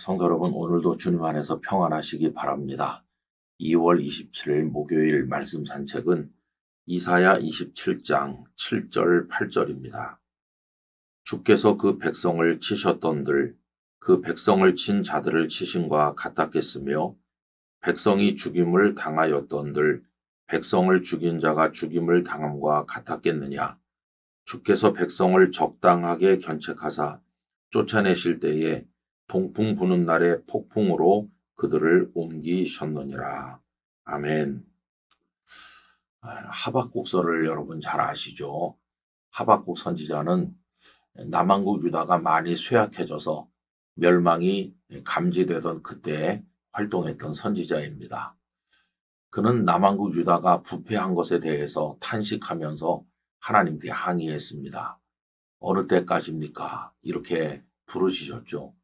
성도 여러분, 오늘도 주님 안에서 평안하시기 바랍니다. 2월 27일 목요일 말씀 산책은 이사야 27장 7절 8절입니다. 주께서 그 백성을 치셨던들 그 백성을 친 자들을 치심과 같았겠으며 백성이 죽임을 당하였던들 백성을 죽인 자가 죽임을 당함과 같았겠느냐. 주께서 백성을 적당하게 견책하사 쫓아내실 때에 동풍 부는 날에 폭풍으로 그들을 옮기셨느니라. 아멘. 하박국서를 여러분 잘 아시죠? 하박국 선지자는 남한국 유다가 많이 쇠약해져서 멸망이 감지되던 그때 활동했던 선지자입니다. 그는 남한국 유다가 부패한 것에 대해서 탄식하면서 하나님께 항의했습니다. 어느 때까지입니까? 이렇게 부르시셨죠.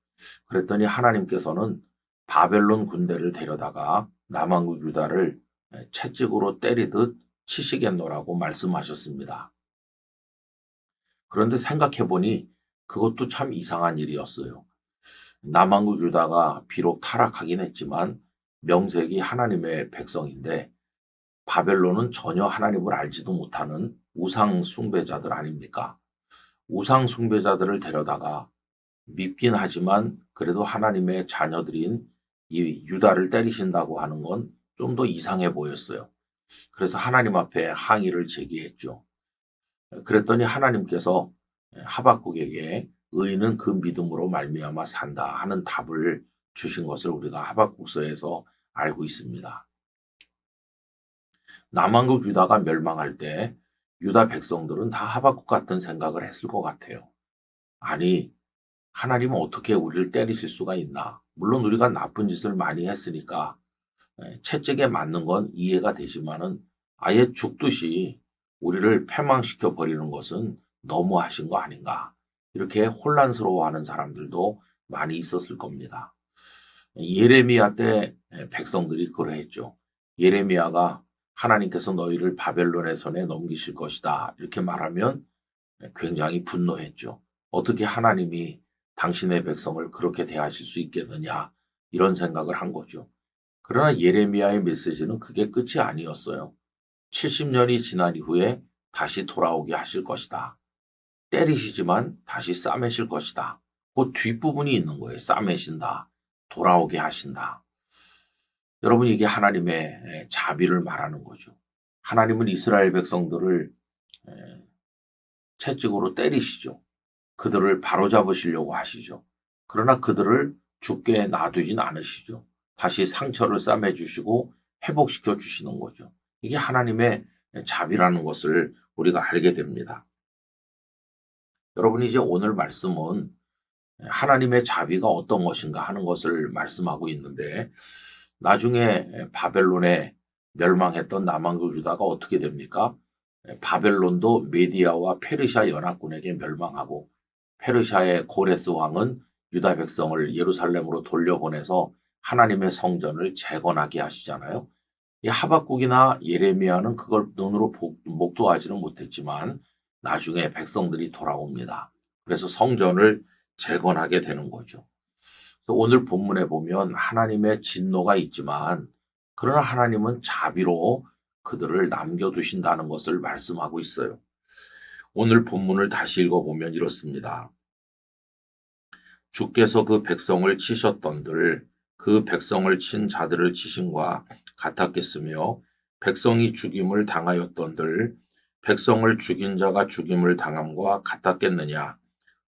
그랬더니 하나님께서는 바벨론 군대를 데려다가 남한국 유다를 채찍으로 때리듯 치시겠노라고 말씀하셨습니다. 그런데 생각해보니 그것도 참 이상한 일이었어요. 남한국 유다가 비록 타락하긴 했지만 명색이 하나님의 백성인데 바벨론은 전혀 하나님을 알지도 못하는 우상 숭배자들 아닙니까? 우상 숭배자들을 데려다가 믿긴 하지만 그래도 하나님의 자녀들인 이 유다를 때리신다고 하는 건 좀 더 이상해 보였어요. 그래서 하나님 앞에 항의를 제기했죠. 그랬더니 하나님께서 하박국에게 의인은 그 믿음으로 말미암아 산다 하는 답을 주신 것을 우리가 하박국서에서 알고 있습니다. 남한국 유다가 멸망할 때 유다 백성들은 다 하박국 같은 생각을 했을 것 같아요. 아니, 하나님은 어떻게 우리를 때리실 수가 있나? 물론 우리가 나쁜 짓을 많이 했으니까 채찍에 맞는 건 이해가 되지만은 아예 죽듯이 우리를 패망시켜 버리는 것은 너무하신 거 아닌가? 이렇게 혼란스러워하는 사람들도 많이 있었을 겁니다. 예레미야 때 백성들이 그러했죠. 예레미야가 하나님께서 너희를 바벨론의 손에 넘기실 것이다 이렇게 말하면 굉장히 분노했죠. 어떻게 하나님이 당신의 백성을 그렇게 대하실 수 있겠느냐 이런 생각을 한 거죠. 그러나 예레미야의 메시지는 그게 끝이 아니었어요. 70년이 지난 이후에 다시 돌아오게 하실 것이다. 때리시지만 다시 싸매실 것이다. 그 뒷부분이 있는 거예요. 싸매신다. 돌아오게 하신다. 여러분 이게 하나님의 자비를 말하는 거죠. 하나님은 이스라엘 백성들을 채찍으로 때리시죠. 그들을 바로잡으시려고 하시죠. 그러나 그들을 죽게 놔두진 않으시죠. 다시 상처를 싸매주시고 회복시켜 주시는 거죠. 이게 하나님의 자비라는 것을 우리가 알게 됩니다. 여러분 이제 오늘 말씀은 하나님의 자비가 어떤 것인가 하는 것을 말씀하고 있는데 나중에 바벨론에 멸망했던 남한국 유다가 어떻게 됩니까? 바벨론도 메디아와 페르시아 연합군에게 멸망하고 페르시아의 고레스 왕은 유다 백성을 예루살렘으로 돌려보내서 하나님의 성전을 재건하게 하시잖아요. 이 하박국이나 예레미야는 그걸 눈으로 목도하지는 못했지만 나중에 백성들이 돌아옵니다. 그래서 성전을 재건하게 되는 거죠. 오늘 본문에 보면 하나님의 진노가 있지만 그러나 하나님은 자비로 그들을 남겨두신다는 것을 말씀하고 있어요. 오늘 본문을 다시 읽어보면 이렇습니다. 주께서 그 백성을 치셨던들 그 백성을 친 자들을 치심과 같았겠으며 백성이 죽임을 당하였던들 백성을 죽인 자가 죽임을 당함과 같았겠느냐.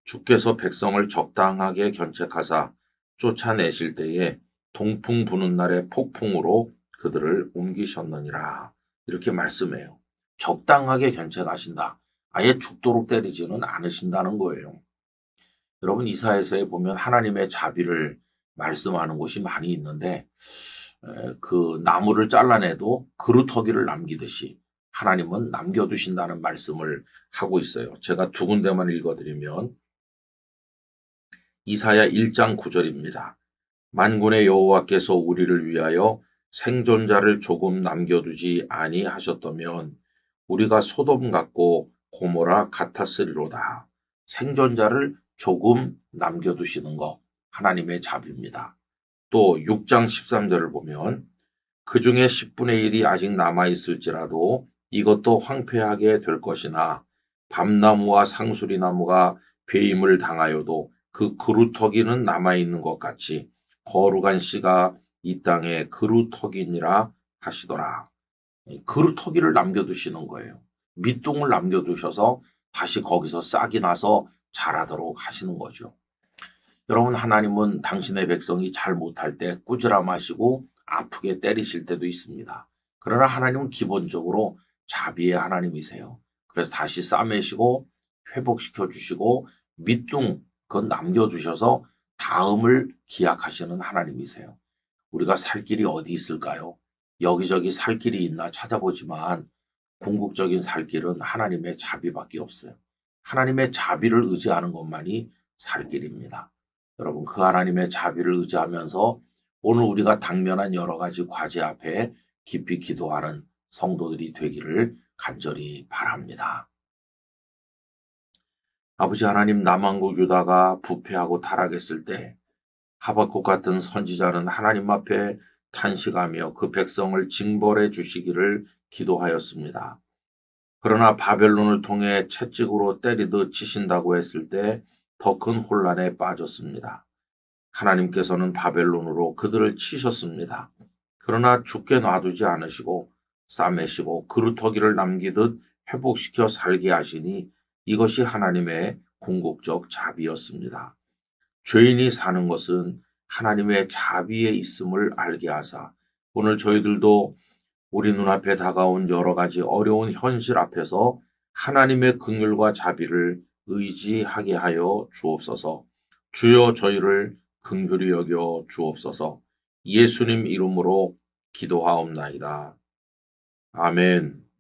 주께서 백성을 적당하게 견책하사 쫓아내실 때에 동풍 부는 날에 폭풍으로 그들을 옮기셨느니라. 이렇게 말씀해요. 적당하게 견책하신다. 아예 죽도록 때리지는 않으신다는 거예요. 여러분 이사야서에 보면 하나님의 자비를 말씀하는 곳이 많이 있는데 그 나무를 잘라내도 그루터기를 남기듯이 하나님은 남겨두신다는 말씀을 하고 있어요. 제가 두 군데만 읽어드리면 이사야 1장 9절입니다. 만군의 여호와께서 우리를 위하여 생존자를 조금 남겨두지 아니하셨다면 우리가 소돔 같고 고모라 같았으리로다. 생존자를 조금 남겨두시는 것. 하나님의 자비입니다. 또 6장 13절을 보면 그 중에 10분의 1이 아직 남아있을지라도 이것도 황폐하게 될 것이나 밤나무와 상수리나무가 배임을 당하여도 그 그루터기는 남아있는 것 같이 거룩한 씨가 이 땅에 그루터기니라 하시더라. 그루터기를 남겨두시는 거예요. 밑둥을 남겨두셔서 다시 거기서 싹이 나서 자라도록 하시는 거죠. 여러분, 하나님은 당신의 백성이 잘 못할 때 꾸지람하시고 아프게 때리실 때도 있습니다. 그러나 하나님은 기본적으로 자비의 하나님이세요. 그래서 다시 싸매시고 회복시켜 주시고 밑둥 그건 남겨두셔서 다음을 기약하시는 하나님이세요. 우리가 살 길이 어디 있을까요? 여기저기 살 길이 있나 찾아보지만 궁극적인 살 길은 하나님의 자비밖에 없어요. 하나님의 자비를 의지하는 것만이 살 길입니다. 여러분, 그 하나님의 자비를 의지하면서 오늘 우리가 당면한 여러 가지 과제 앞에 깊이 기도하는 성도들이 되기를 간절히 바랍니다. 아버지 하나님, 남한국 유다가 부패하고 타락했을 때 하박국 같은 선지자는 하나님 앞에 탄식하며 그 백성을 징벌해 주시기를 기도하였습니다. 그러나 바벨론을 통해 채찍으로 때리듯 치신다고 했을 때 더 큰 혼란에 빠졌습니다. 하나님께서는 바벨론으로 그들을 치셨습니다. 그러나 죽게 놔두지 않으시고 싸매시고 그루터기를 남기듯 회복시켜 살게 하시니 이것이 하나님의 궁극적 자비였습니다. 죄인이 사는 것은 하나님의 자비에 있음을 알게 하사 오늘 저희들도 우리 눈앞에 다가온 여러 가지 어려운 현실 앞에서 하나님의 긍휼과 자비를 의지하게 하여 주옵소서. 주여 저희를 긍휼히 여겨 주옵소서. 예수님 이름으로 기도하옵나이다. 아멘.